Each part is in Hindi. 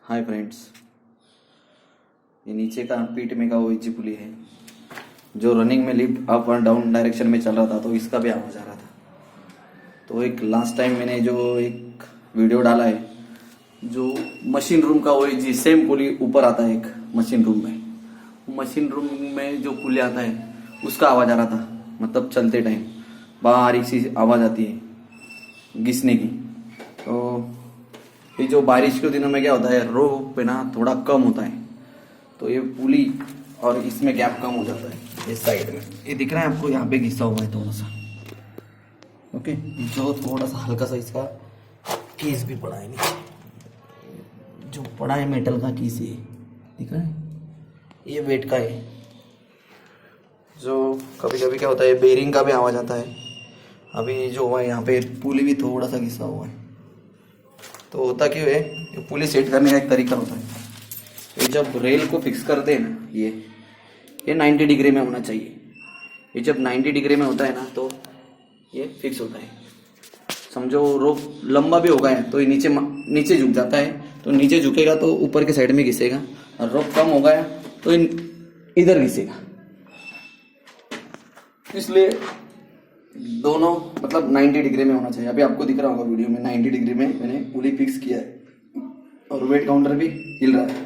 हाय फ्रेंड्स, ये नीचे का पीठ में का वो पुली है जो रनिंग में लिफ्ट अप और डाउन डायरेक्शन में चल रहा था, तो इसका भी आवाज़ आ रहा था। तो एक लास्ट टाइम मैंने जो एक वीडियो डाला है, जो मशीन रूम का वो जी सेम पुली ऊपर आता है एक मशीन रूम में, मशीन रूम में जो पुली आता है उसका आवाज़ आ रहा था। मतलब चलते टाइम बारीक सी आवाज़ आती है घिसने की। तो ये जो बारिश के दिनों में क्या होता है, रोप पे ना थोड़ा कम होता है, तो ये पुली और इसमें गैप कम हो जाता है। इस साइड में ये दिख रहा है आपको, यहाँ पे घिसा हुआ है थोड़ा सा। ओके, जो थोड़ा सा हल्का सा इसका कीस भी पड़ा है नीचे, जो पड़ा है मेटल का कीस, ये दिख रहा है, ये वेट का है। जो कभी कभी क्या होता है, बेरिंग का भी आवाज़ आता है। अभी जो हुआ है यहाँ पे पुली भी थोड़ा सा घिसा हुआ है। तो होता क्यों है, ये पुली सेट करने का एक तरीका होता है। ये जब रेल को फिक्स करते हैं ना, ये 90 डिग्री में होना चाहिए। ये जब 90 डिग्री में होता है ना, तो ये फिक्स होता है। समझो रोप लंबा भी होगा है तो ये नीचे झुक जाता है, तो नीचे झुकेगा तो ऊपर के साइड में घिसेगा, और रोप कम होगा है तो इधर घिसेगा। इसलिए दोनों मतलब 90 डिग्री में होना चाहिए। अभी आपको दिख रहा होगा वीडियो में 90 डिग्री में मैंने पुली फिक्स किया है, और वेट काउंटर भी हिल रहा है।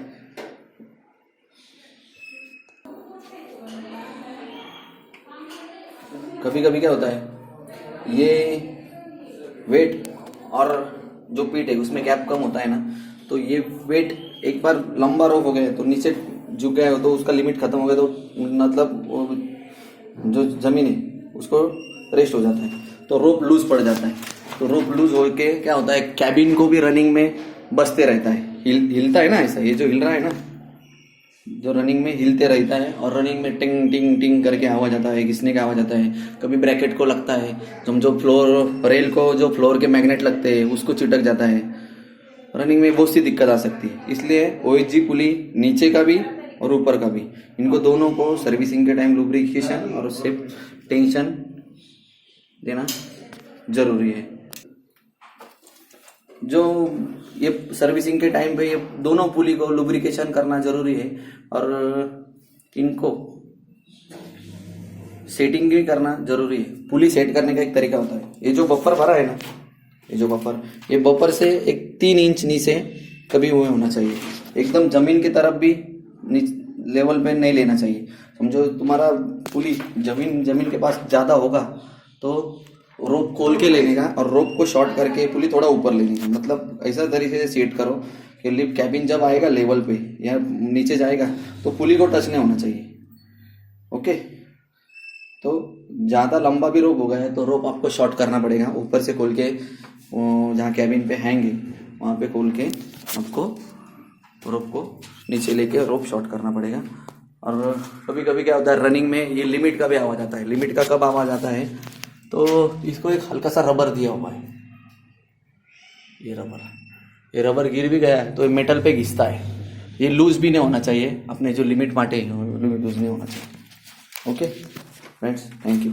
कभी कभी क्या होता है, ये वेट और जो पीठ है उसमें गैप कम होता है ना, तो ये वेट एक बार लंबा रोप हो गया तो नीचे झुक गया तो उसका लिमिट खत्म हो गया, तो मतलब जो जमीन है उसको रेस्ट हो जाता है, तो रोप लूज पड़ जाता है। तो रोप लूज होके क्या होता है, कैबिन को भी रनिंग में बसते रहता है, हिलता है ना ऐसा। ये जो हिल रहा है ना, जो रनिंग में हिलते रहता है, और रनिंग में टिंग टिंग टिंग करके आवाज आता है, घिसने का आवाज आता है। कभी ब्रैकेट को लगता है, समझो फ्लोर रेल को जो फ्लोर के मैग्नेट लगते हैं उसको चिटक जाता है। रनिंग में बहुत सी दिक्कत आ सकती है। इसलिए OHG पुली नीचे का भी और ऊपर का भी, इनको दोनों को सर्विसिंग के टाइम लुब्रिकेशन और सिर्फ टेंशन देना जरूरी है। जो ये सर्विसिंग के टाइम पे ये दोनों पुली को लुब्रिकेशन करना जरूरी है, और इनको सेटिंग भी करना जरूरी है। पुली सेट करने का एक तरीका होता है, ये जो बफर भरा है ना, ये बफर से एक 3 इंच नीचे कभी हुए होना चाहिए। एकदम जमीन की तरफ भी लेवल पे नहीं लेना चाहिए। समझो तुम्हारा पुली जमीन के पास ज्यादा होगा तो रोप खोल के लेने का, और रोप को शॉर्ट करके पुली थोड़ा ऊपर लेने का। मतलब ऐसा तरीके से सेट करो कि लिफ्ट कैबिन जब आएगा लेवल पे या नीचे जाएगा तो पुली को टच नहीं होना चाहिए। ओके, तो ज्यादा लंबा भी रोप हो गया है तो रोप आपको शॉर्ट करना पड़ेगा। ऊपर से खोल के जहाँ कैबिन पे हैंगे वहाँ पे खोल के आपको रोप को नीचे लेके रोप शॉर्ट करना पड़ेगा। और कभी कभी क्या होता है, रनिंग में ये लिमिट का भी आवाज आता है। लिमिट का कब आवाज आता है, तो इसको एक हल्का सा रबर दिया हुआ है, ये रबर गिर भी गया है तो ये मेटल पे घिसता है। ये लूज भी नहीं होना चाहिए, अपने जो लिमिट माटे लूज नहीं होना चाहिए। Okay friends, thank you.